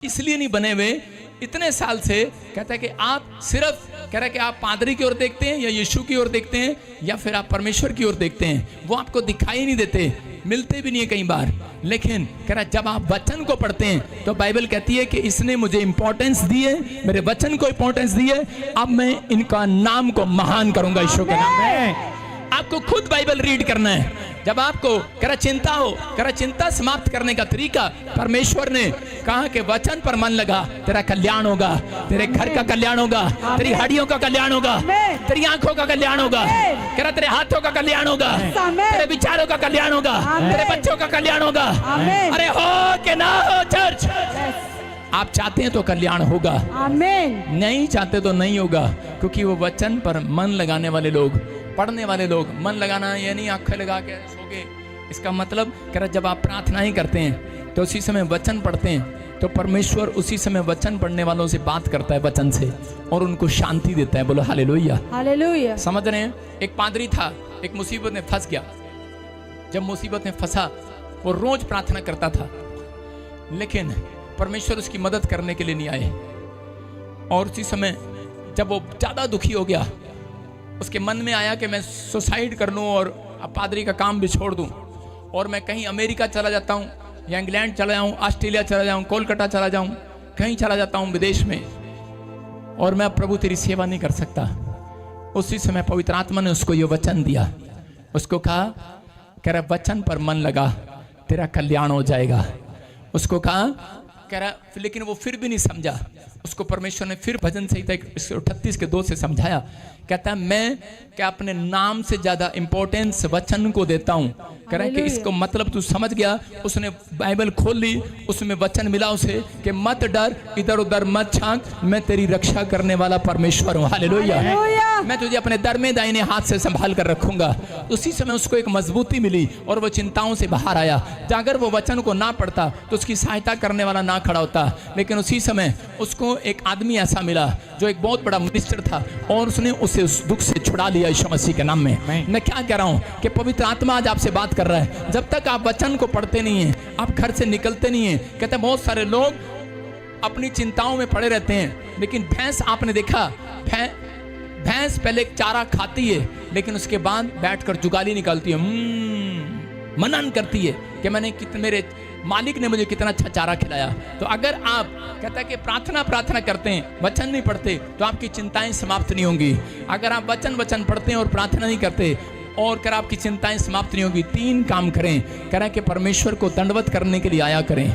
इसलिए नहीं बने हुए इतने साल से। कहता है कि आप सिर्फ कह रहा है कि आप पादरी की ओर देखते हैं या यीशु की ओर देखते हैं या फिर आप परमेश्वर की ओर देखते हैं, वो आपको दिखाई नहीं देते, मिलते भी नहीं है कई बार। लेकिन कह रहा जब आप वचन को पढ़ते हैं तो बाइबल कहती है कि इसने मुझे इंपॉर्टेंस दी है, मेरे वचन को इंपॉर्टेंस दी है, अब मैं इनका नाम को महान करूंगा ईश्वर के नाम में। आपको खुद बाइबल रीड करना है। जब आपको करा चिंता हो, करा चिंता समाप्त करने का तरीका परमेश्वर ने कहा कि वचन पर मन लगा, तेरा कल्याण होगा, तेरे घर का कल्याण होगा, तेरी हड्डियों का कल्याण होगा, तेरी आंखों का कल्याण होगा, करा तेरे हाथों का कल्याण होगा, तेरे विचारों का कल्याण होगा, तेरे बच्चों का कल्याण होगा। अरे हो कि ना हो चर्च, आप चाहते हैं तो कल्याण होगा, नहीं चाहते तो नहीं होगा। क्योंकि वो वचन पर मन लगाने वाले लोग, पढ़ने वाले लोग, मन लगाना ये नहीं आंखें लगा के सोगे, इसका मतलब कह रहा जब आप प्रार्थना ही करते हैं तो उसी समय वचन पढ़ते हैं तो परमेश्वर उसी समय वचन पढ़ने वालों से बात करता है वचन से और उनको शांति देता है। बोलो हालेलुया, हालेलुया। समझ रहे हैं? एक पादरी था, एक मुसीबत में फंस गया। जब मुसीबत में फंसा वो रोज प्रार्थना करता था, लेकिन परमेश्वर उसकी मदद करने के लिए नहीं आए। और उसी समय जब वो ज्यादा दुखी हो गया, उसके मन में आया कि मैं सुसाइड कर लूं और पादरी का काम भी छोड़ दूं और मैं कहीं अमेरिका चला जाता हूं या इंग्लैंड चला जाऊं, ऑस्ट्रेलिया चला जाऊं, कोलकाता चला जाऊं, कहीं चला जाता हूं विदेश में, और मैं प्रभु तेरी सेवा नहीं कर सकता। उसी समय पवित्र आत्मा ने उसको ये वचन दिया, उसको कहा कह रहा वचन पर मन लगा, तेरा कल्याण हो जाएगा। उसको कहा कह रहा, लेकिन वो फिर भी नहीं समझा। उसको परमेश्वर ने फिर भजन संहिता 38:2 से समझाया। कहता है मैं क्या अपने नाम से ज्यादा इंपॉर्टेंस वचन को देता हूं। कह रहा है कि इसको मतलब तू समझ गया। उसने बाइबल खोल ली, उसमें वचन मिला उसे कि मत डर, इधर उधर मत झांक, मैं तेरी रक्षा करने वाला परमेश्वर हूं। हालेलुया, मैं तुझे अपने दर में दाहिने हाथ से संभाल कर रखूंगा। उसी समय उसको एक मजबूती मिली और वो चिंताओं से बाहर आया। अगर वो वचन को ना पढ़ता तो उसकी सहायता करने वाला ना खड़ा होता। लेकिन उसी समय उसको एक आदमी ऐसा मिला जो एक बहुत बड़ा मिनिस्टर था और उसने उसे उस दुख से छुड़ा लिया यीशु मसीह के नाम में। मैं क्या कह रहा हूं कि पवित्र आत्मा आज आपसे बात कर रहा है। जब तक आप वचन को पढ़ते नहीं हैं, आप घर से निकलते नहीं हैं। कहते हैं बहुत सारे लोग अपनी चिंताओं में पड़े रहते हैं, लेकिन भैंस, आपने देखा भैंस पहले चारा खाती है लेकिन उसके बाद बैठकर जुगाली निकालती है, मनन करती है कि मैंने कितने, मेरे मालिक ने मुझे कितना अच्छा चारा खिलाया। तो अगर आप कहता है कि प्रार्थना करते हैं, वचन नहीं पढ़ते, तो आपकी चिंताएं समाप्त नहीं होंगी। अगर आप वचन पढ़ते हैं और प्रार्थना नहीं करते और कर आपकी चिंताएं समाप्त नहीं होगी। 3 काम करें। कह रहा है कि परमेश्वर को दंडवत करने के लिए आया करें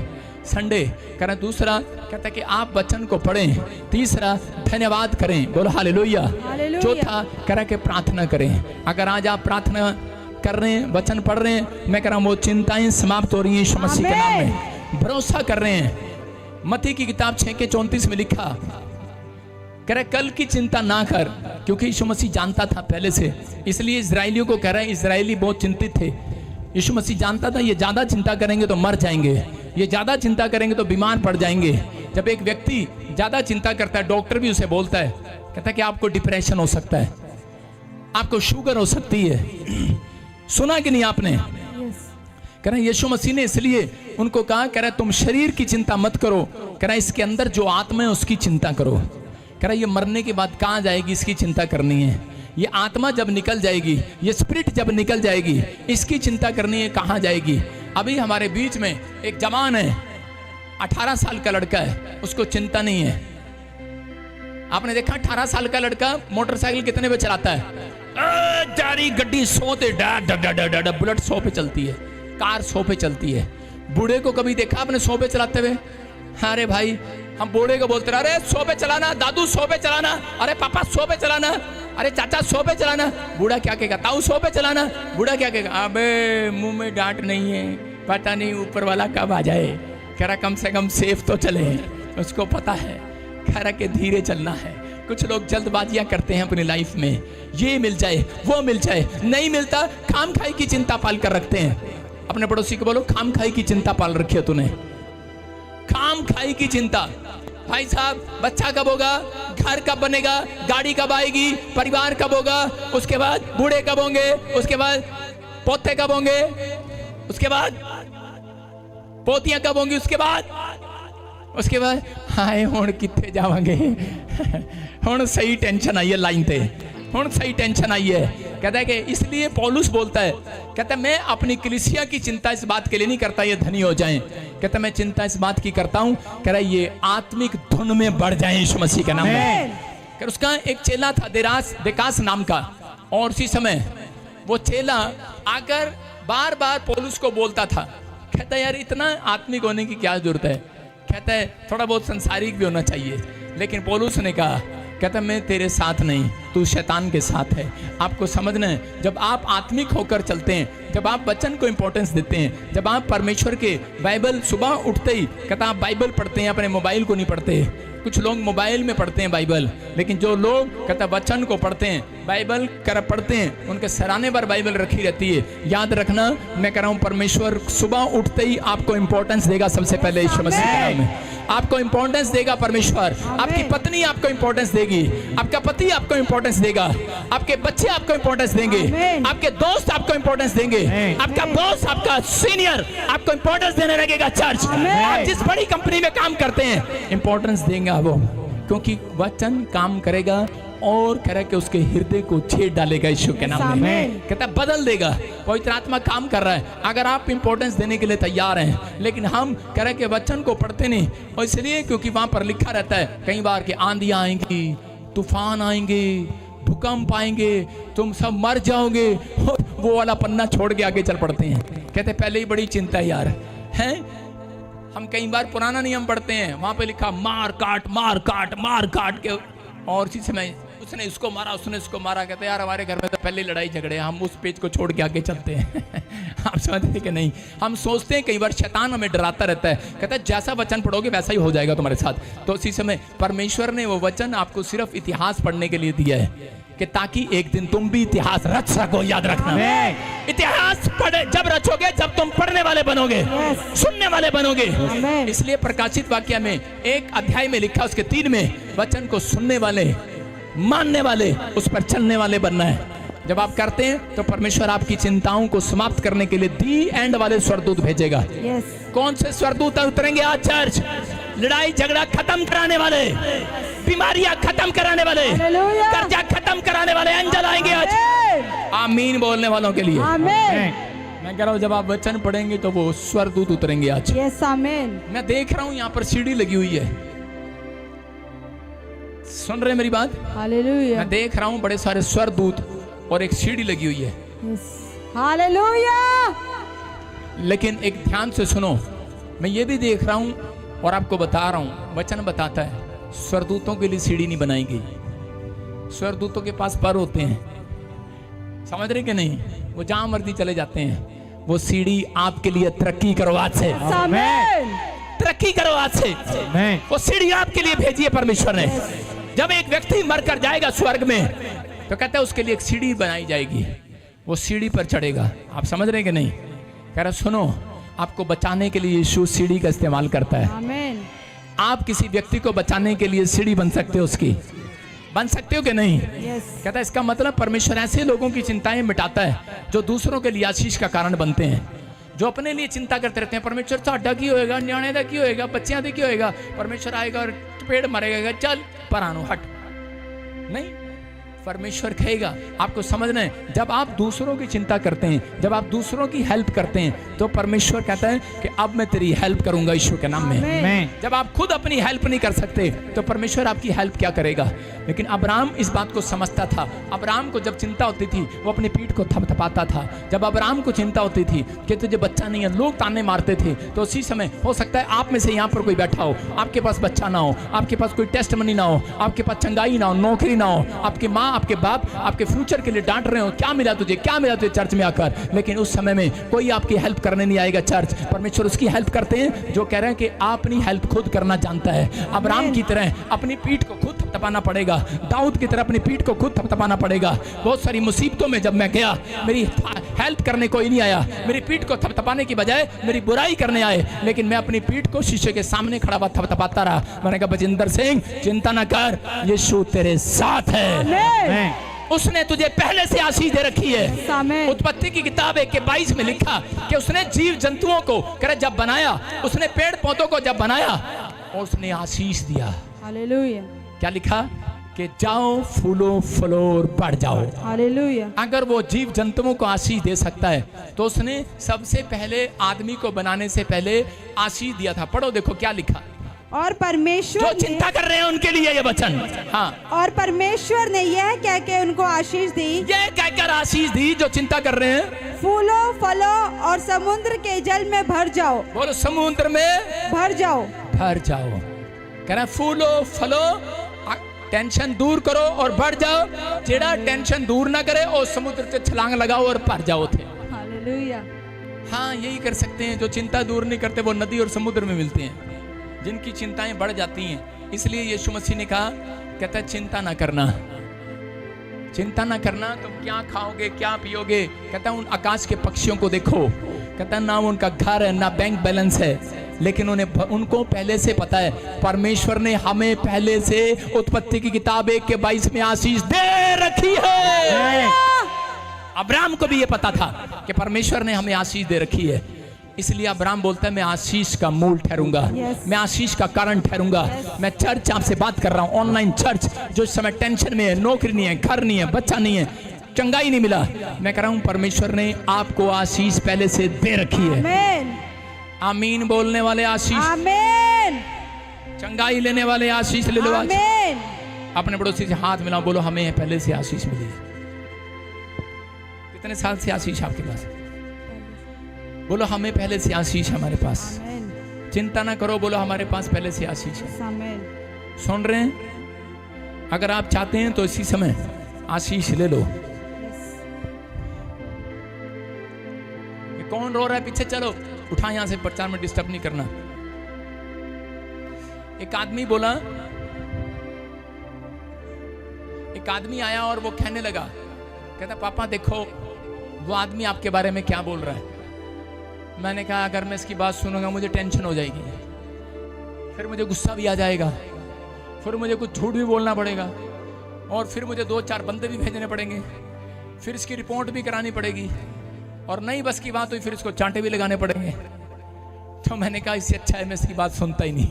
संडे। कह रहा है दूसरा कहता है कि आप वचन को पढ़ें। तीसरा धन्यवाद करें। बोलो हालेलुया। चौथा कह रहा है कि प्रार्थना करें। अगर आज आप प्रार्थना कर रहे हैं, वचन पढ़ रहे हैं, मैं कह रहा हूं वो चिंताएं समाप्त हो रही हैं यीशु मसीह के नाम में। भरोसा कर रहे हैं। मत्ती की किताब 6:34 में लिखा, कह रहा है कल की चिंता ना कर, क्योंकि यीशु मसीह जानता था पहले से। इसलिए इजराइलियों को कह रहा है, इजराइली बहुत चिंतित थे। यीशु मसीह जानता था ये ज्यादा चिंता करेंगे तो मर जाएंगे, ये ज्यादा चिंता करेंगे तो बीमार पड़ जाएंगे। जब एक व्यक्ति ज्यादा चिंता करता है, डॉक्टर भी उसे बोलता है, कहता है कि आपको डिप्रेशन हो सकता है, आपको शुगर हो सकती है। सुना कि नहीं आपने? कह रहा यीशु मसीह ने इसलिए उनको कहा, कह रहा तुम शरीर की चिंता मत करो, कह रहा इसके अंदर जो आत्मा है उसकी चिंता करो। कह रहा ये मरने के बाद कहाँ जाएगी, इसकी चिंता करनी है। ये आत्मा जब निकल जाएगी, ये स्पिरिट जब निकल जाएगी, इसकी चिंता करनी है, कहाँ जाएगी। अभी हमारे बीच में एक जवान है, 18 साल का लड़का है, उसको चिंता नहीं है। आपने देखा 18 साल का लड़का मोटरसाइकिल कितने पे चलाता है? जारी गड्डी 100 पे, बुलेट 100 पे चलती है, कार 100 पे चलती है। बूढ़े को कभी देखा आपने 100 पे चलाते हुए? अरे भाई, हम बूढ़े को बोलते रहे, अरे 100 पे चलाना, दादू 100 पे चलाना, अरे पापा 100 पे चलाना, अरे चाचा 100 पे चलाना। बूढ़ा क्या कहेगा? ताऊ 100 पे चलाना। बूढ़ा क्या कहेगा? अबे मुंह में डांट नहीं है, पता नहीं ऊपर वाला कब आ जाए। कह रहा कम से कम सेफ तो चले, उसको पता है। कह रहा कि धीरे चलना है। कुछ लोग जल्दबाजियां करते हैं अपनी लाइफ में, ये मिल जाए वो मिल जाए, नहीं मिलता खाम खाई की चिंता पाल कर रखते हैं। अपने पड़ोसी को बोलो, खाम खाई की चिंता पाल रखी है तूने, खाम खाई की चिंता। भाई साहब, बच्चा कब होगा, घर कब बनेगा, गाड़ी कब आएगी, परिवार कब होगा, उसके बाद बूढ़े कब होंगे, उसके बाद पोते कब होंगे, उसके बाद पोतियां कब होंगी, उसके बाद उसके बाद हाय हुण कित्थे जावांगे, हुण सही टेंशन आई है लाइन ते, हुण सही टेंशन आई है। कहता है कि इसलिए पौलुस बोलता है, कहता है मैं अपनी कलीसिया की चिंता इस बात के लिए नहीं करता ये धनी हो जाएं, कहता मैं चिंता इस बात की करता हूं, कह रहा ये आत्मिक धुन में बढ़ जाएं यीशु मसीह के नाम में। उसका एक चेला था देकास नाम का, और उसी समय वो चेला आकर बार बार पौलुस को बोलता था, कहता है यार इतना आत्मिक होने की क्या जरूरत है, कहता है थोड़ा बहुत संसारिक भी होना चाहिए। लेकिन पौलुस ने कहा, कहता मैं तेरे साथ नहीं, तू शैतान के साथ है। आपको समझना है, जब आप आत्मिक होकर चलते हैं, जब आप वचन को इंपॉर्टेंस देते हैं, जब आप परमेश्वर के बाइबल सुबह उठते ही कहता आप बाइबल पढ़ते हैं, अपने मोबाइल को नहीं पढ़ते। कुछ लोग मोबाइल में पढ़ते हैं बाइबल, लेकिन जो लोग कहता वचन को पढ़ते हैं, बाइबल पढ़ते हैं, उनके सराहने पर बाइबल रखी रहती है। याद रखना, मैं कह रहा हूँ परमेश्वर सुबह उठते ही आपको इंपॉर्टेंस देगा। सबसे पहले यीशु मसीह के नाम में आपको इंपॉर्टेंस देगा परमेश्वर। आपकी पत्नी आपको इंपॉर्टेंस देगी, आपका पति आपको इंपॉर्टेंस देगा, आपके बच्चे आपको इंपॉर्टेंस देंगे, आपके दोस्त आपको इंपॉर्टेंस देंगे, आपका बॉस, आपका सीनियर आपको इंपॉर्टेंस देने लगेगा। चर्च आप जिस बड़ी कंपनी में काम करते हैं, इंपॉर्टेंस देंगे वो, क्योंकि वचन काम करेगा और कह रहा है कि उसके हृदय को छेद डालेगा यीशु के नाम में। कहता बदल देगा। पवित्र आत्मा काम कर रहा है। अगर आप इंपॉर्टेंस देने के लिए तैयार हैं, लेकिन हम कह रहे हैं कि वचन को पढ़ते नहीं, और इसलिए क्योंकि वहां पर लिखा रहता है कई बार कि आंधियां आएंगी, तूफान आएंगे, भूकंप आएंगे, तुम सब मर जाओगे, वो वाला पन्ना छोड़ के आगे चल पड़ते हैं। कहते पहले ही बड़ी चिंता यार है। हम कई बार पुराना नियम पढ़ते हैं, वहां पे लिखा मार काट के, और इसी समय उसने इसको मारा, उसने इसको मारा। कहते यार हमारे घर में तो पहले लड़ाई झगड़े, हम उस पेज को छोड़ के आगे चलते हैं। आप समझते कि नहीं? हम सोचते हैं कई बार शैतान हमें डराता रहता है, कहता है जैसा वचन पढ़ोगे वैसा ही हो जाएगा तुम्हारे साथ। तो उसी समय परमेश्वर ने वो वचन आपको सिर्फ इतिहास पढ़ने के लिए दिया है कि ताकि एक दिन तुम भी इतिहास रच सको। याद रखना, इतिहास पढ़े जब रचोगे, जब तुम पढ़ने वाले बनोगे, सुनने वाले बनोगे। इसलिए प्रकाशित वाक्य में एक अध्याय में लिखा, उसके 3 में वचन को सुनने वाले, मानने वाले, उस पर चलने वाले बनना है। जब आप करते हैं तो परमेश्वर आपकी चिंताओं को समाप्त करने के लिए दी एंड वाले स्वर्गदूत भेजेगा। कौन से स्वर्गदूत उतरेंगे आज चर्च? लड़ाई झगड़ा खत्म कराने वाले, बीमारियां खत्म कराने वाले, कर्जा खत्म कराने वाले एंजल आएंगे आज। आमीन बोलने वालों के लिए मैं कह रहा हूँ, जब आप वचन पढ़ेंगे तो वो स्वर्गदूत उतरेंगे आज। आमीन। मैं देख रहा हूँ यहाँ पर सीढ़ी लगी हुई है, सुन रहे मेरी बात? हालेलुया। मैं देख रहा हूँ बड़े सारे स्वर्गदूत और एक सीढ़ी लगी हुई है। हालेलुया। लेकिन एक ध्यान से सुनो, मैं ये भी देख रहा हूँ और आपको बता रहा हूँ, वचन बताता है स्वर्गदूतों के लिए सीढ़ी नहीं बनाई गई। स्वर्गदूतों के पास पर होते हैं, समझ रहे कि नहीं? वो जहां मर्जी चले जाते हैं। वो सीढ़ी आपके लिए तरक्की करो आज से, तरक्की करो आज से। वो सीढ़ी आपके लिए भेजी है परमेश्वर ने। जब एक व्यक्ति मरकर जाएगा स्वर्ग में, तो कहता है उसके लिए एक सीढ़ी बनाई जाएगी, वो सीढ़ी पर चढ़ेगा। आप समझ रहे कि नहीं? कह रहा सुनो, आपको बचाने के लिए यीशु सीढ़ी का इस्तेमाल करता है। आमीन। आप किसी व्यक्ति को बचाने के लिए सीढ़ी बन सकते हो, उसकी बन सकते हो कि नहीं? कहता है इसका मतलब परमेश्वर ऐसे लोगों की चिंताएं मिटाता है जो दूसरों के लिए आशीष का कारण बनते हैं। जो अपने लिए चिंता करते रहते हैं, परमेश्वर साडा की होएगा, न्याणे दा की होएगा, बच्चियां दा की होएगा, परमेश्वर आएगा और पेड़ मरेगा, चल परानो हट। नहीं, परमेश्वर कहेगा। आपको समझना है, जब आप दूसरों की चिंता करते हैं, जब आप दूसरों की हेल्प करते हैं, तो परमेश्वर कहता है कि अब मैं तेरी हेल्प करूंगा यीशु के नाम में। जब आप खुद अपनी हेल्प नहीं कर सकते, तो परमेश्वर आपकी हेल्प क्या करेगा? लेकिन अब्राहम इस बात को समझता था। अब्राहम को जब चिंता होती थी, वो अपनी पीठ को थपथपाता था। जब अब्राहम को चिंता होती थी कि तुझे बच्चा नहीं है, लोग ताने मारते थे, तो उसी समय हो सकता है आप में से यहाँ पर कोई बैठा हो, आपके पास बच्चा ना हो, आपके पास कोई टेस्ट मनी ना हो, आपके पास चंगाई ना हो, नौकरी ना हो, आपकी माँ आपके बाप आपके फ्यूचर के लिए डांट रहे हो, क्या मिला तुझे, क्या मिला तुझे चर्च में आकर। लेकिन उस समय में कोई आपकी हेल्प करने नहीं आएगा। चर्च परमेश्वर उसकी हेल्प करते हैं जो कह रहे हैं कि आप अपनी हेल्प खुद करना जानता है। अब्राहम की तरह अपनी पीठ को खुद थपथपाना पड़ेगा, दाऊद की तरह अपनी पीठ को खुद थपथपाना पड़ेगा। बहुत सारी मुसीबतों में जब मैं गया, मेरी हेल्प करने कोई नहीं आया, मेरी पीठ को थपथपाने की बजाय मेरी बुराई करने आए, लेकिन मैं अपनी पीठ को शीशे के सामने खड़ा हुआ थपथपाता रहा। मैंने कहा बजिंदर सिंह चिंता ना कर, यीशु तेरे साथ है, उसने तुझे पहले से आशीष दे रखी है। उत्पत्ति की किताब 1:22 में लिखा कि उसने जीव जंतुओं को जब बनाया, उसने पेड़ पौधों को जब बनाया, और उसने आशीष दिया। हालेलुया, क्या लिखा कि जाओ फूलो फलो और बढ़ जाओ। हालेलुया, अगर वो जीव जंतुओं को आशीष दे सकता है तो उसने सबसे पहले आदमी को बनाने से पहले आशीष दिया था। पढ़ो देखो क्या लिखा। और जो परमेश्वर चिंता कर रहे हैं उनके लिए ये वचन। हाँ, और परमेश्वर ने यह कह के उनको आशीष दी, ये कहकर आशीष दी जो चिंता कर रहे हैं, फूलो फलो और समुद्र के जल में भर जाओ। बोलो समुद्र में भर जाओ। भर जाओ। कह रहा फूलो फलो, टेंशन दूर करो और बढ़ जाओ। जेड़ा टेंशन दूर ना करे और समुद्र से छलांग लगाओ और भर जाओ थे। हालेलुया, हाँ, यही कर सकते हैं। जो चिंता दूर नहीं करते वो नदी और समुद्र में मिलते हैं। जिनकी चिंताएं बढ़ जाती हैं, इसलिए यीशु मसीह ने कहा, कहता है चिंता ना करना, चिंता ना करना, तुम क्या खाओगे क्या पियोगे। कहता है उन आकाश के पक्षियों को देखो, कहता है ना उनका घर है ना बैंक बैलेंस है, लेकिन उनको पहले से पता है परमेश्वर ने हमें पहले से उत्पत्ति की किताब 1:22 में आशीष दे रखी है। अब्राहम को भी ये पता था कि परमेश्वर ने हमें आशीष दे रखी है। इसलिए अब्राहम बोलता है मैं आशीष का मूल ठहरूंगा, मैं आशीष का कारण ठहरूंगा। मैं चर्च आपसे बात कर रहा हूँ, ऑनलाइन चर्च, जो इस समय टेंशन में है, नौकरी नहीं है, घर नहीं है, बच्चा नहीं है, चंगाई नहीं मिला, मैं कह रहा हूँ परमेश्वर ने आपको आशीष पहले से दे रखी है। आमीन, आमीन बोलने वाले आशीष, आमीन, चंगाई लेने वाले आशीष ले लो आज। आमीन। अपने पड़ोसी से हाथ मिलाओ, बोलो हमें पहले से आशीष मिली है। कितने साल से आशीष आपके पास? बोलो हमें पहले से आशीष हमारे पास। आमीन, चिंता ना करो, बोलो हमारे पास पहले से आशीष है। आमीन। सुन रहे हैं? अगर आप चाहते हैं तो इसी समय आशीष ले लो। ये कौन रो रहा है पीछे? चलो उठा यहां से, प्रचार में डिस्टर्ब नहीं करना। एक आदमी बोला, एक आदमी आया और वो कहने लगा, कहता पापा देखो वो आदमी आपके बारे में क्या बोल रहा है। मैंने कहा अगर मैं इसकी बात सुनूंगा मुझे टेंशन हो जाएगी, फिर मुझे गुस्सा भी आ जाएगा, फिर मुझे कुछ झूठ भी बोलना पड़ेगा, और फिर मुझे 2-4 बंदे भी भेजने पड़ेंगे, फिर इसकी रिपोर्ट भी करानी पड़ेगी, और नहीं बस की बात हुई फिर इसको चांटे भी लगाने पड़ेंगे। तो मैंने कहा इससे अच्छा है मैं इसकी बात सुनता ही नहीं।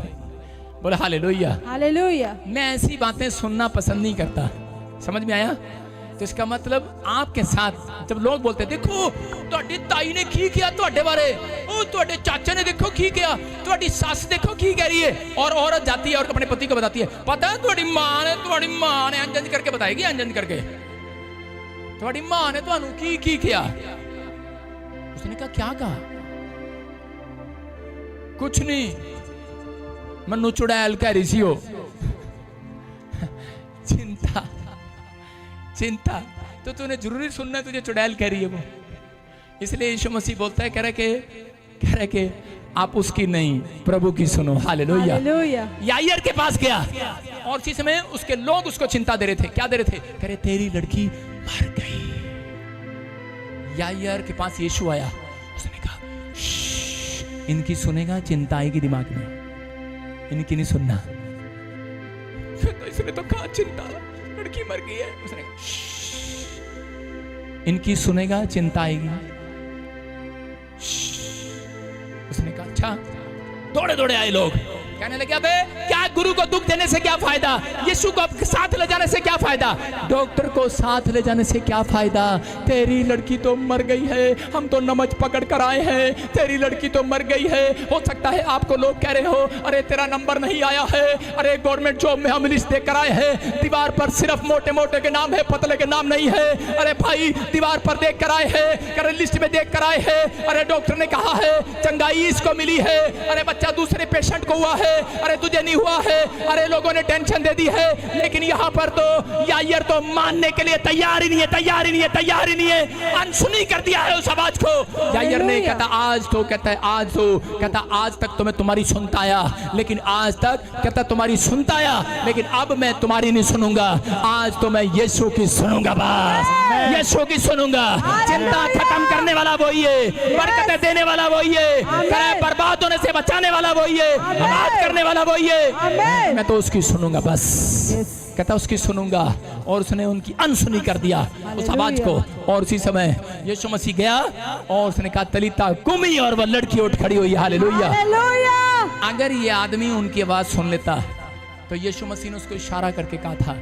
बोला हालेलुया, हालेलुया। मैं ऐसी बातें सुनना पसंद नहीं करता। समझ में आया? तो इसका मतलब आपके साथ जब लोग बोलते देखो ਤੁਹਾਡੀ ताई ने की किया ਤੁਹਾਡੇ बारे, ओ ਤੁਹਾਡੇ चाचा ने देखो की किया, ਤੁਹਾਡੀ सास देखो की कह रही है, और औरत जाती है और अपने पति को बताती है, पता है ਤੁਹਾਡੀ मां ने अंजन करके बताएगी, अंजन करके ਤੁਹਾਡੀ मां ने ਤੁਹਾਨੂੰ की किया। उसने कहा क्या कहा? कुछ नहीं, मनु चुड़ैल कह रही सी हो। चिंता चिंता तो तूने जरूरी सुनना, तुझे चुड़ैल कह रही है वो। इसलिए यीशु मसीह बोलता है, कह रहे कि आप उसकी नहीं प्रभु की सुनो। हालेलुया। यायर के पास गया और उसी समय उसके लोग उसको चिंता दे रहे थे। क्या दे रहे थे? कह रहे तेरी लड़की मर गई। यायर के पास यीशु आया, उसने कहा इनकी सुनेगा चिंता आएगी दिमाग में, इनकी नहीं सुनना। फिर तो इसने तो कहा चिंता लड़की मर गई है, उसने कहा इनकी सुनेगा चिंता आएगी। उसने कहा अच्छा। दौड़े दौड़े आए लोग, कहने लगे अबे क्या गुरु को दुख देने से क्या फायदा, यीशु को साथ ले जाने से क्या फायदा, डॉक्टर को साथ ले जाने से क्या फायदा, तेरी लड़की तो मर गई है, हम तो नमज पकड़ कर आए हैं, तेरी लड़की तो मर गई है। हो सकता है आपको लोग कह रहे हो अरे तेरा नंबर नहीं आया है, अरे गवर्नमेंट जॉब में हम लिस्ट देख कर आए हैं, दीवार पर सिर्फ मोटे मोटे के नाम है, पतले के नाम नहीं है। अरे भाई दीवार पर देख कर आए हैं, अरे लिस्ट में देख कर आए हैं, अरे डॉक्टर ने कहा है चंगाई इसको मिली है, अरे बच्चा दूसरे पेशेंट को हुआ है, अरे तुझे नहीं हुआ है, अरे लोगों ने टेंशन दे दी है। लेकिन यहाँ पर तो यायर तो मानने के लिए तैयार ही नहीं है, तैयार ही नहीं है, अनसुनी कर दिया है उस आवाज को। यायर ने कहता आज तो, कहता है आज तो, कहता आज तक तो मैं तुम्हारी सुनता आया, लेकिन आज तक कहता तुम्हारी सुनता आया, लेकिन अब मैं तुम्हारी नहीं सुनूंगा, आज तो मैं यीशु की सुनूंगा, बस यीशु की सुनूंगा। चिंता खत्म करने वाला वही है, बरकतें देने वाला वही है, बर्बाद होने से बचाने वाला वही है, बात करने वाला वही है। मैं तो उसकी सुनूंगा बस, कहता उसकी सुनूंगा। और उसने उनकी अनसुनी कर दिया उस आवाज को। और उसी समय यीशु मसीह गया और उसने कहा तलीता कुमी, और वह लड़की उठ खड़ी हुई। हालेलुया। अगर ये आदमी उनकी आवाज सुन लेता तो यीशु मसीह ने उसको इशारा करके कहा था,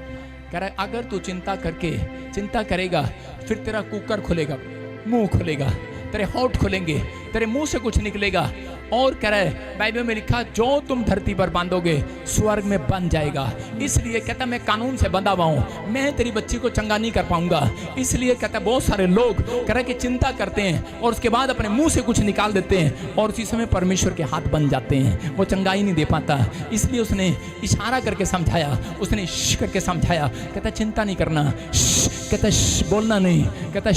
कह रहा है अगर तू चिंता करेगा फिर तेरा कुकर खुलेगा, मुंह खुलेगा, तेरे होंठ खुलेंगे, तेरे मुंह से कुछ निकलेगा। और कह रहा है बाइबल में लिखा जो तुम धरती पर बांधोगे स्वर्ग में बंध जाएगा। इसलिए कहता मैं कानून से बंधा हुआ हूं, मैं तेरी बच्ची को चंगा नहीं कर पाऊंगा। इसलिए कहता बहुत सारे लोग कह रहे कि चिंता करते हैं और उसके बाद अपने मुंह से कुछ निकाल देते हैं और उसी समय परमेश्वर के हाथ बन जाते हैं, वो चंगाई नहीं दे पाता। इसलिए उसने इशारा करके समझाया, उसने करके समझाया, कहता चिंता नहीं करना, कहता बोलना नहीं, कहता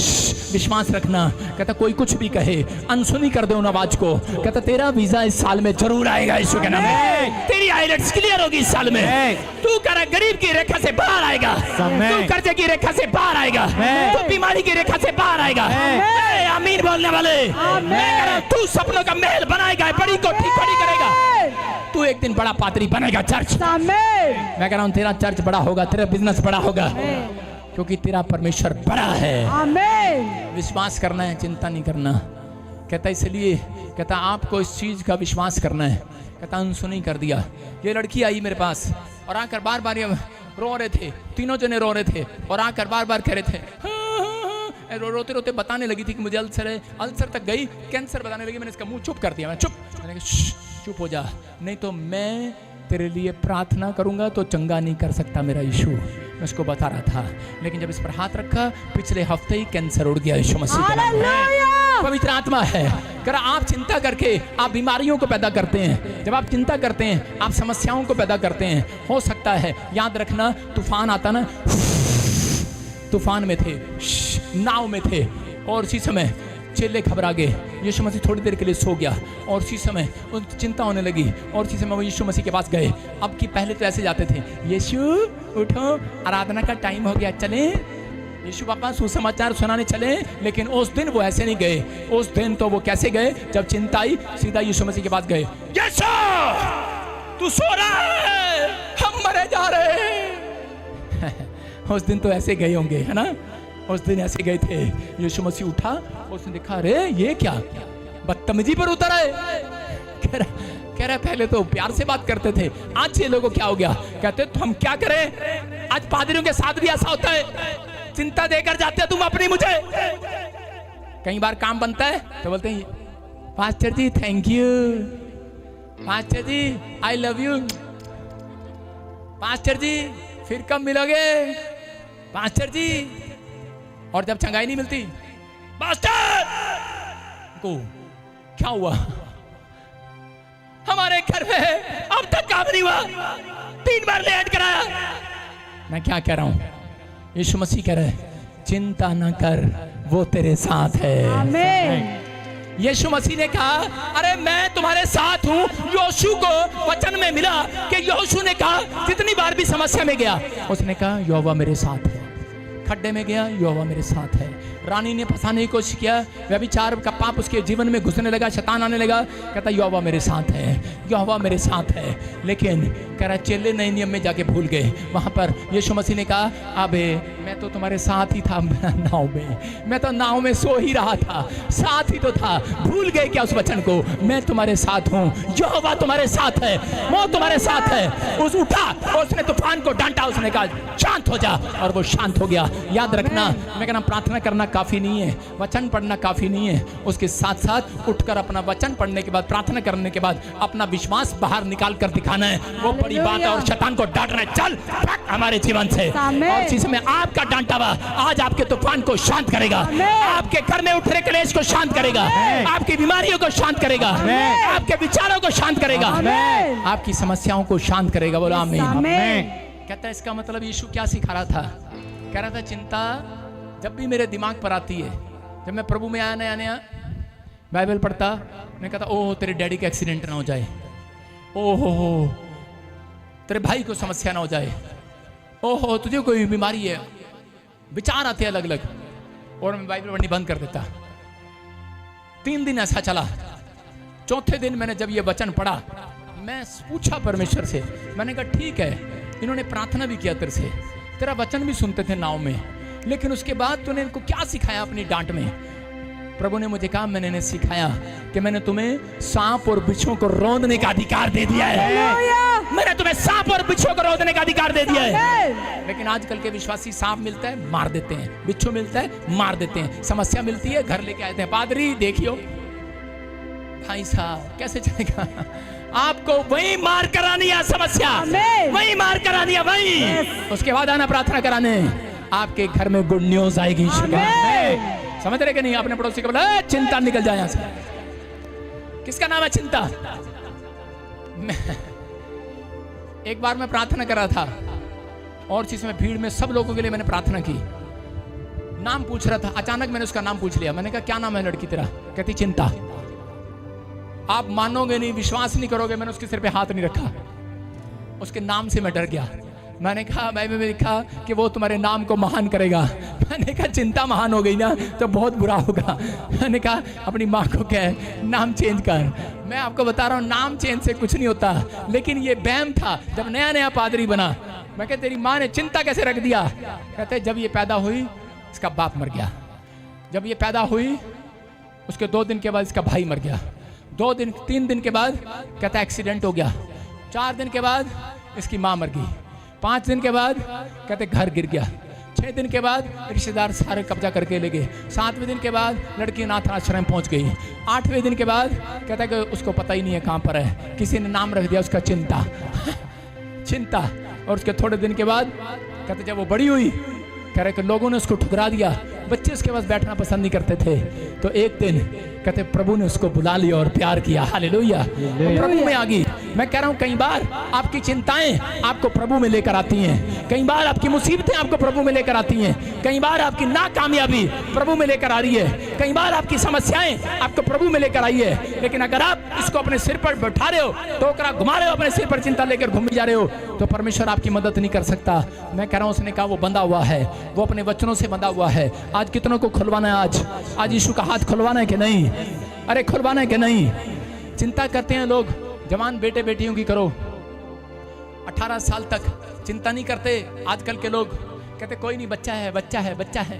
विश्वास रखना, कहता कोई कुछ भी कहे अनसुनी कर दे उन आवाज को। कहता तेरा वीजा इस साल में जरूर आएगा यीशु के नाम में, तेरी आईलेट्स क्लियर होगी इस साल में, तू कह रहा गरीब की रेखा से बाहर आएगा, तू कर्जे की रेखा से बाहर आएगा, तू बीमारी की रेखा से बाहर आएगा। आमीन बोलने वाले, मैं कह रहा तू सपनों का महल बनाएगा, बड़ी कोठी खड़ी करेगा, तू एक दिन बड़ा पादरी बनेगा चर्च। मैं कह रहा हूँ तेरा चर्च बड़ा होगा, तेरा बिजनेस बड़ा होगा, क्योंकि तेरा परमेश्वर बड़ा है। आमीन। विश्वास करना है, चिंता नहीं करना। कहता इसलिए कहता आपको इस चीज का विश्वास करना है। कहता अनसुनी कर दिया। ये लड़की आई मेरे पास और आकर बार बार रो रहे थे, तीनों जने रो रहे थे और आकर बार बार कह रहे थे, रोते रोते बताने लगी थी कि मुझे अल्सर है, अल्सर तक गई, कैंसर बताने लगी। मैंने इसका मुंह चुप कर दिया, मैं चुप हो जा, नहीं तो मैं तेरे लिए प्रार्थना करूंगा तो चंगा नहीं कर सकता मेरा यीशु। मैं उसको बता रहा था, लेकिन जब इस पर हाथ रखा पिछले हफ्ते ही कैंसर उड़ गया यीशु मसीह के नाम में। पवित्र आत्मा है कर आप चिंता करके आप बीमारियों को पैदा करते हैं। जब आप चिंता करते हैं आप समस्याओं को पैदा करते हैं। हो सकता है याद रखना तूफान आता ना, तूफान में थे, नाव में थे और उसी समय चेले घबरा गए। यीशु मसीह थोड़ी देर के लिए सो गया और उसी समय उनको चिंता होने लगी और उसी समय वो यीशु मसीह के पास गए। अब की पहले तो ऐसे जाते थे, यीशु उठो आराधना का टाइम हो गया, चले यीशु पापा सुसमाचार सुनाने चले। लेकिन उस दिन वो ऐसे नहीं गए। उस दिन तो वो कैसे गए, जब चिंता आई सीधा यीशु मसीह के पास गए। यीशु तू सो रहा है, हम मरे जा रहे हैं। उस दिन तो ऐसे गए होंगे, है ना, उस दिन ऐसे गए थे। यीशु मसीह उठा, उसने देखा अरे ये क्या बदतमीजी पर उतर आए। कह रहा पहले तो प्यार से बात करते थे, आज ये लोगों को क्या हो गया। कहते तो हम क्या करें, आज पादरियों के साथ भी ऐसा होता है, चिंता देकर जाते हो तुम अपनी मुझे। कई बार काम बनता है तो बोलते हैं pastor ji thank you, pastor ji I love you, pastor ji फिर कब मिलोगे, पास्टर जी। और जब चंगाई नहीं मिलती, पास्टर को क्या हुआ, हमारे घर में अब तक काम नहीं हुआ, 3 बार लेट कराया। मैं क्या कह रहा हूं, यीशु मसीह कह रहे चिंता न कर, वो तेरे साथ है। आमीन। यीशु मसीह ने कहा अरे मैं तुम्हारे साथ हूं। यहोशू को वचन में मिला कि यहोशू ने कहा जितनी बार भी समस्या में गया उसने कहा यहोवा मेरे साथ है, खड्डे में गया यहोवा मेरे साथ है। रानी ने फंसाने की कोशिश किया, व्यभिचार का पाप उसके जीवन में घुसने लगा, शैतान आने लगा, कहता यहोवा मेरे साथ है, यहोवा मेरे साथ है। लेकिन कह रहा चेले नए नियम में जाके भूल गए। वहां पर यीशु मसीह ने कहा अबे मैं तो तुम्हारे साथ ही था नाव में, मैं तो नाव में सो ही रहा था, साथ ही तो था, भूल गए क्या उस वचन को। मैं तुम्हारे साथ हूँ, यहोवा तुम्हारे साथ है, वो तुम्हारे साथ है। उस उठा और उसने तूफान को डांटा, उसने कहा शांत हो जा और वो शांत हो गया। याद रखना मैं कहना प्रार्थना करना काफी नहीं है, वचन पढ़ना काफी नहीं है, उसके साथ साथ उठकर अपना वचन पढ़ने के बाद प्रार्थना करने के बाद अपना विश्वास बाहर निकाल कर दिखाना है, वो बड़ी बात है। और शैतान को डांटना है, चल भाग हमारे जीवन से। और इसी समय आपका डांटा हुआ आज आपके तूफान को शांत करेगा, आपके घर में उठ रहे क्लेश को शांत करेगा, आपकी बीमारियों को शांत करेगा, आपके विचारों को शांत करेगा, आपकी समस्याओं को शांत करेगा। बोलो आमीन। कहता है इसका मतलब यीशु क्या सिखा रहा था, कह रहा था चिंता जब भी मेरे दिमाग पर आती है, जब मैं प्रभु में आया नया नया बाइबल पढ़ता, मैं कहता ओह तेरे डैडी का एक्सीडेंट ना हो जाए, ओहो तेरे भाई को समस्या ना हो जाए, ओहो तुझे कोई बीमारी है, विचार आते अलग अलग, और मैं बाइबल पढ़नी बंद कर देता। 3 दिन ऐसा चला। चौथे दिन मैंने जब ये वचन पढ़ा, मैं पूछा परमेश्वर से, मैंने कहा ठीक है इन्होंने प्रार्थना भी किया तेरे से, तेरा वचन भी सुनते थे नाव में, लेकिन उसके बाद तूने इनको क्या सिखाया अपनी डांट में। प्रभु ने मुझे कहा, मैंने सिखाया कि मैंने तुम्हें सांप और बिच्छुओं को रौंदने का अधिकार दे दिया है। मैंने तुम्हें सांप और बिच्छुओं को रौंदने का अधिकार दे दिया है। लेकिन आजकल के विश्वासी, सांप मिलता है मार देते हैं, बिच्छू मिलता है मार देते हैं, समस्या मिलती है घर लेके आते हैं, पादरी देखियो। भाई साहब कैसे चलेगा? आपको वही मार करानी है समस्या, वही मार करानी है वही। उसके बाद आना प्रार्थना कराने, आपके घर में गुड न्यूज आएगी। समझ रहे कि नहीं? अपने पड़ोसी को बोला, चिंता निकल जाए यहां से। किसका नाम है चिंता? एक बार मैं प्रार्थना कर रहा था और चीज में भीड़ में सब लोगों के लिए मैंने प्रार्थना की, नाम पूछ रहा था, अचानक मैंने उसका नाम पूछ लिया। मैंने कहा, क्या नाम है लड़की तेरा? कहती चिंता। आप मानोगे नहीं, विश्वास नहीं करोगे, मैंने उसके सिर पे हाथ नहीं रखा, उसके नाम से मैं डर गया। मैंने कहा, मैंने लिखा कि वो तुम्हारे नाम को महान करेगा। मैंने कहा, चिंता महान हो गई ना तो बहुत बुरा होगा। मैंने कहा, अपनी माँ को कह नाम चेंज कर। मैं आपको बता रहा हूँ, नाम चेंज से कुछ नहीं होता, लेकिन ये बैम था जब नया नया पादरी बना। मैं कहता, तेरी माँ ने चिंता कैसे रख दिया? कहते, जब ये पैदा हुई इसका बाप मर गया, जब ये पैदा हुई उसके 2 दिन के बाद इसका भाई मर गया, 3 दिन के बाद कहता एक्सीडेंट हो गया, 4 दिन के बाद इसकी माँ मर गई, 5 दिन के बाद कहते घर गिर गया, 6 दिन के बाद रिश्तेदार सारे कब्जा करके ले गए, 7वें दिन के बाद लड़की अनाथ आश्रम पहुंच गई, 8वें दिन के बाद कहता है कि उसको पता ही नहीं है कहाँ पर है, किसी ने नाम रख दिया उसका चिंता। चिंता। और उसके थोड़े दिन के बाद कहते जब वो बड़ी हुई, कह रहे कि लोगों ने उसको ठुकरा दिया, बच्चे उसके पास बैठना पसंद नहीं करते थे, तो एक दिन कहते प्रभु ने उसको बुला लिया और प्यार किया। हालेलुया, प्रभु में आ गई। मैं कह रहा हूँ, कई बार आपकी चिंताएं आपको प्रभु में लेकर आती हैं, कई बार आपकी मुसीबतें आपको प्रभु में लेकर आती हैं, कई बार आपकी नाकामयाबी प्रभु में लेकर आ रही है, कई बार आपकी समस्याएं आपको प्रभु में लेकर आई है। लेकिन अगर आप इसको अपने सिर पर बैठा रहे हो, टोकरा घुमा रहे हो, अपने सिर पर चिंता लेकर घूम जा रहे हो, तो परमेश्वर आपकी मदद नहीं कर सकता। मैं कह रहा हूँ, उसने कहा वो बंधा हुआ है, वो अपने वचनों से बंधा हुआ है। आज कितनों को खुलवाना है? आज यीशु का हाथ खुलवाना है कि नहीं? अरे खुलवाना है कि नहीं? चिंता करते हैं लोग, जवान बेटे बेटियों की करो, 18 साल तक चिंता नहीं करते। आजकल के लोग कहते कोई नहीं, बच्चा है बच्चा है बच्चा है।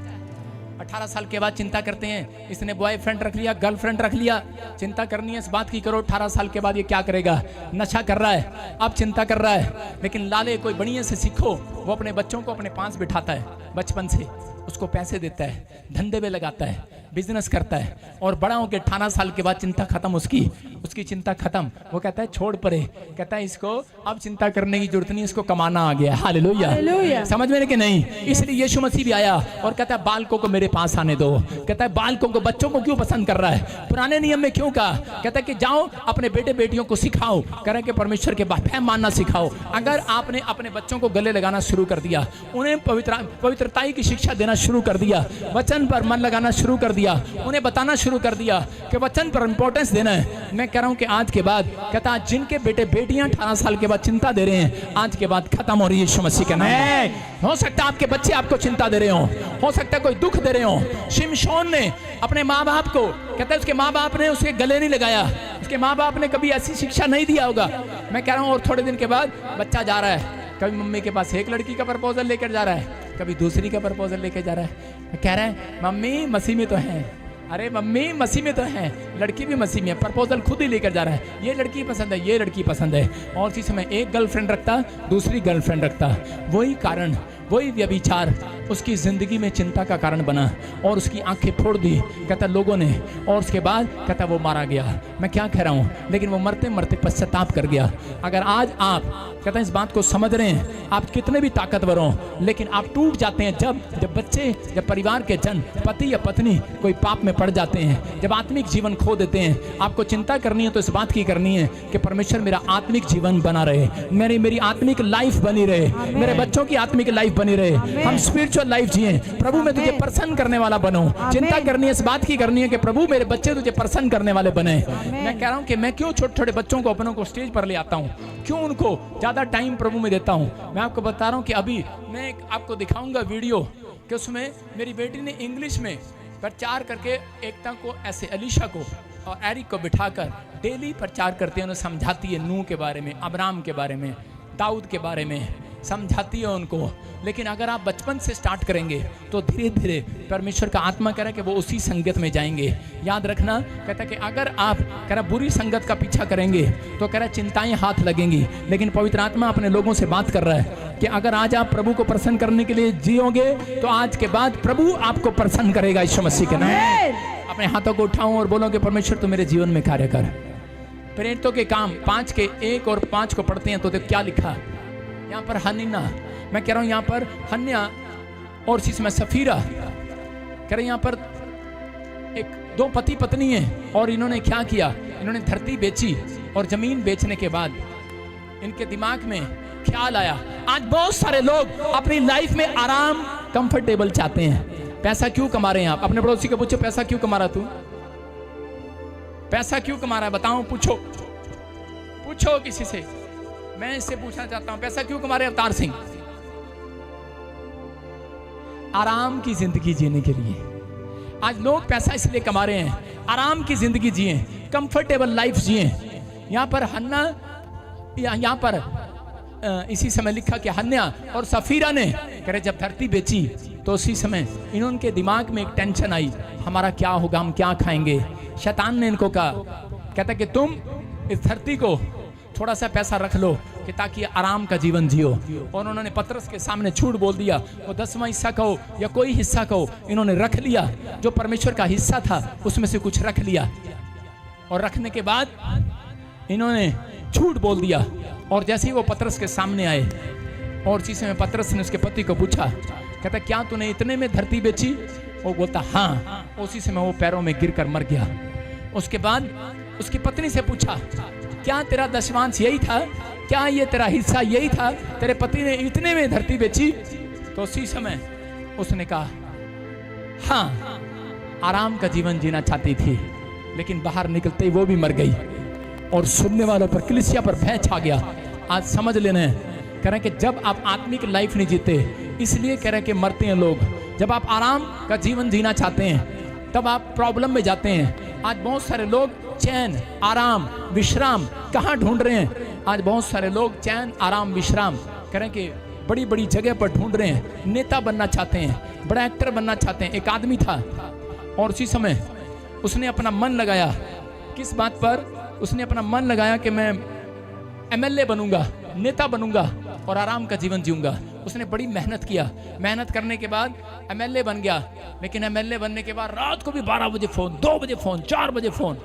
18 साल के बाद चिंता करते हैं, इसने बॉयफ्रेंड रख लिया, गर्लफ्रेंड रख लिया। चिंता करनी है इस बात की करो, 18 साल के बाद ये क्या करेगा? नशा कर रहा है, अब चिंता कर रहा है। लेकिन लाले कोई बढ़िया से सीखो, वो अपने बच्चों को अपने पास बिठाता है, बचपन से उसको पैसे देता है, धंधे में लगाता है, बिजनेस करता है, और बड़ा होकर 18 साल के बाद चिंता खत्म, उसकी चिंता खत्म। वो कहता है छोड़ परे, कहता है इसको अब चिंता करने की जरूरत नहीं, इसको कमाना आ गया। हालेलुया, समझ में कि नहीं? इसलिए यीशु मसीह भी आया और कहता है बालकों को मेरे पास आने दो। कहता है बालकों को, बच्चों को क्यों पसंद कर रहा है? पुराने नियम में क्यों कहा? कहता है कि जाओ अपने बेटे बेटियों को सिखाओ, करें कि परमेश्वर के बात मानना सिखाओ। अगर आपने अपने बच्चों को गले लगाना शुरू कर दिया, उन्हें पवित्रताई की शिक्षा देना शुरू कर दिया, वचन पर मन लगाना शुरू कर दिया, उन्हें बताना शुरू कर दिया कि वचन पर इंपॉर्टेंस देना है। मैं कह रहा हूं कि आज के बाद, कहता है जिनके बेटे बेटियां 18 साल के बाद चिंता दे रहे हैं, आज के बाद खत्म हो रही है यीशु मसीह के नाम। हो सकता है आपके बच्चे आपको चिंता दे रहे हो सकता है कोई दुख दे रहे हो। शिमशोन ने अपने माँ बाप को, कहता है उसके माँ बाप ने उसके गले नहीं लगाया, उसके माँ बाप ने कभी ऐसी शिक्षा नहीं दिया होगा। मैं कह रहा हूँ, और थोड़े दिन के बाद बच्चा जा रहा है, कभी मम्मी के पास एक लड़की का प्रपोजल लेकर जा रहा है, कभी दूसरी का प्रपोजल लेकर जा रहा है। कह रहा है मम्मी मसीह में तो है, अरे मम्मी मसीह में तो है, लड़की भी मसीह में है, प्रपोजल खुद ही लेकर जा रहा है, ये लड़की पसंद है, ये लड़की पसंद है। और इसी समय एक गर्लफ्रेंड रखता, दूसरी गर्लफ्रेंड रखता। वही कारण, वही व्यभिचार उसकी जिंदगी में चिंता का कारण बना और उसकी आंखें फोड़ दी, कहता लोगों ने। और उसके बाद कहता वो मारा गया। मैं क्या कह रहा हूँ, लेकिन वो मरते मरते पश्चाताप कर गया। अगर आज आप कहता इस बात को समझ रहे हैं, आप कितने भी ताकतवर हो, लेकिन आप टूट जाते हैं जब बच्चे, जब परिवार के जन, पति या पत्नी कोई पाप में पड़ जाते हैं, जब आत्मिक जीवन खो देते हैं। आपको चिंता करनी है तो इस बात की करनी है कि परमेश्वर मेरा आत्मिक जीवन बना रहे, मेरी आत्मिक लाइफ बनी रहे, मेरे बच्चों की आत्मिक लाइफ बनी रहे, हम स्पिरिचुअल लाइफ जिए, प्रभु में तुझे प्रसन्न करने वाला बनो। चिंता करनी है, इस बात की करनी है कि प्रभु मेरे बच्चे तुझे प्रसन्न करने वाले बने। मैं कह रहा हूं कि मैं क्यों छोटे छोटे बच्चों को अपनों को स्टेज पर ले आता हूं, क्यों उनको ज्यादा टाइम प्रभु में देता हूं। मैं आपको बता रहा हूं कि अभी मैं आपको दिखाऊंगा वीडियो कि उसमें मेरी बेटी ने इंग्लिश में प्रचार करके एकता को, ऐसे अलीशा को और एरिक को बिठाकर डेली प्रचार करते हैं, उन्हें समझाती है नूह के बारे में, अब्राम के बारे में, दाऊद के बारे में, समझाती है उनको। लेकिन अगर आप बचपन से स्टार्ट करेंगे तो धीरे धीरे परमेश्वर का आत्मा कह रहा है कि वो उसी संगत में जाएंगे। याद रखना, कहता है कि अगर आप कह रहा बुरी संगत का पीछा करेंगे तो कह रहा चिंताएं हाथ लगेंगी। लेकिन पवित्र आत्मा अपने लोगों से बात कर रहा है कि अगर आज आप प्रभु को प्रसन्न करने के लिए जियोगे तो आज के बाद प्रभु आपको प्रसन्न करेगा यीशु मसीह के नाम में। अपने हाथों को उठाऊं और बोलो कि परमेश्वर तू मेरे जीवन में कार्य कर। प्रेरितों के काम 5 के 1 और 5 को पढ़ते हैं तो क्या लिखा यहाँ पर? हन्ना, मैं कह रहा हूं यहाँ पर हन्या और इसमें सफीरा कह रहे यहाँ पर एक 2 पति पत्नी है और इन्होंने क्या किया? इन्होंने धरती बेची और जमीन बेचने के बाद इनके दिमाग में ख्याल आया, आज बहुत सारे लोग अपनी लाइफ में आराम कंफर्टेबल चाहते हैं। पैसा क्यों कमा रहे हैं आप? अपने पड़ोसी को पूछो पैसा क्यों कमा रहा तू? पैसा क्यों कमा रहा है बताओ, पूछो किसी से। मैं इससे पूछना चाहता हूं पैसा क्यों कमा रहे अवतार सिंह? आराम की जिंदगी जीने के लिए। आज लोग पैसा इसलिए कमा रहे हैं, आराम की जिंदगी जिए, कंफर्टेबल लाइफ जिए। यहां पर हन्ना, यहां पर इसी समय लिखा कि हन्या और सफीरा ने कह रहे जब धरती बेची तो उसी समय इन्होंने दिमाग में एक टेंशन आई, हमारा क्या होगा, हम क्या खाएंगे। शैतान ने इनको कहा, कहता कि तुम इस धरती को थोड़ा सा पैसा रख लो कि ताकि आराम का जीवन जियो। और उन्होंने पतरस के सामने झूठ बोल दिया। वो 10वां हिस्सा कहो या कोई हिस्सा कहो, इन्होंने रख लिया। जो परमेश्वर का हिस्सा था उसमें से कुछ रख लिया और रखने के बाद इन्होंने झूठ बोल दिया। और जैसे ही वो पतरस के सामने आए और उसी समय पतरस ने उसके पति को पूछा, कहता क्या तूने इतने में धरती बेची? वो बोलता हाँ। उसी समय वो पैरों में गिरकर मर गया। उसके बाद उसकी पत्नी से पूछा, क्या तेरा दशमांश यही था? क्या ये तेरा हिस्सा यही था? तेरे पति ने इतने में धरती बेची? तो उसी समय उसने कहा हाँ, आराम का जीवन जीना चाहती थी। लेकिन बाहर निकलते ही वो भी मर गई और सुनने वालों पर, कलीसिया पर भय छा गया। आज समझ लेना, कह रहे कि जब आप आत्मिक लाइफ नहीं जीते, इसलिए कह रहे कि मरते हैं लोग। जब आप आराम का जीवन जीना चाहते हैं तब आप प्रॉब्लम में जाते हैं। आज बहुत सारे लोग चैन, आराम, विश्राम कहाँ ढूंढ रहे हैं? आज बहुत सारे लोग चैन, आराम, विश्राम कह रहे कि बड़ी बड़ी जगह पर ढूंढ रहे हैं। नेता बनना चाहते हैं, बड़ा एक्टर बनना चाहते हैं। एक आदमी था और उसी समय उसने अपना मन लगाया, किस बात पर? उसने अपना मन लगाया कि मैं एमएलए बनूंगा, नेता बनूंगा और आराम का जीवन जीऊंगा। उसने बड़ी मेहनत किया। मेहनत करने के बाद एमएलए बन गया। लेकिन एमएलए बनने के बाद रात को भी 12 बजे फोन, 2 बजे फोन, 4 बजे फोन।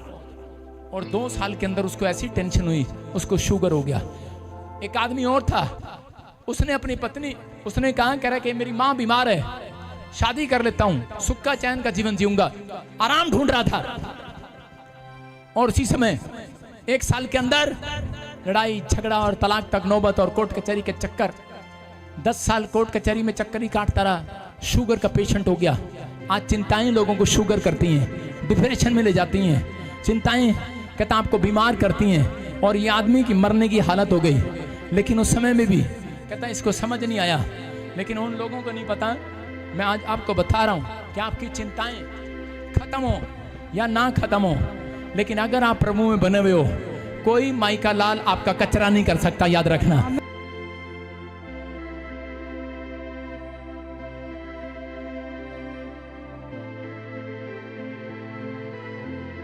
और 2 साल के अंदर उसको ऐसी टेंशन हुई, उसको शुगर हो गया। एक आदमी और था, उसने अपनी पत्नी, उसने कहा, कह रहा कि मेरी माँ बीमार है, शादी कर लेता हूं, सुख का चैन का जीवन जीऊंगा। आराम ढूंढ रहा था। और उसी समय 1 साल के अंदर लड़ाई झगड़ा और तलाक तक नौबत और कोर्ट कचहरी के चक्कर। 10 साल कोर्ट कचहरी में चक्कर ही काटता रहा। शुगर का पेशेंट हो गया। आज चिंताएं लोगों को शुगर करती हैं, डिप्रेशन में ले जाती हैं। चिंताएं कहता आपको बीमार करती हैं और ये आदमी की मरने की हालत हो गई। लेकिन उस समय में भी कहता इसको समझ नहीं आया। लेकिन उन लोगों को नहीं पता, मैं आज आपको बता रहा हूं कि आपकी चिंताएं खत्म हो या ना खत्म हो, लेकिन अगर आप प्रभु में बने हुए हो, कोई माई का लाल आपका कचरा नहीं कर सकता। याद रखना।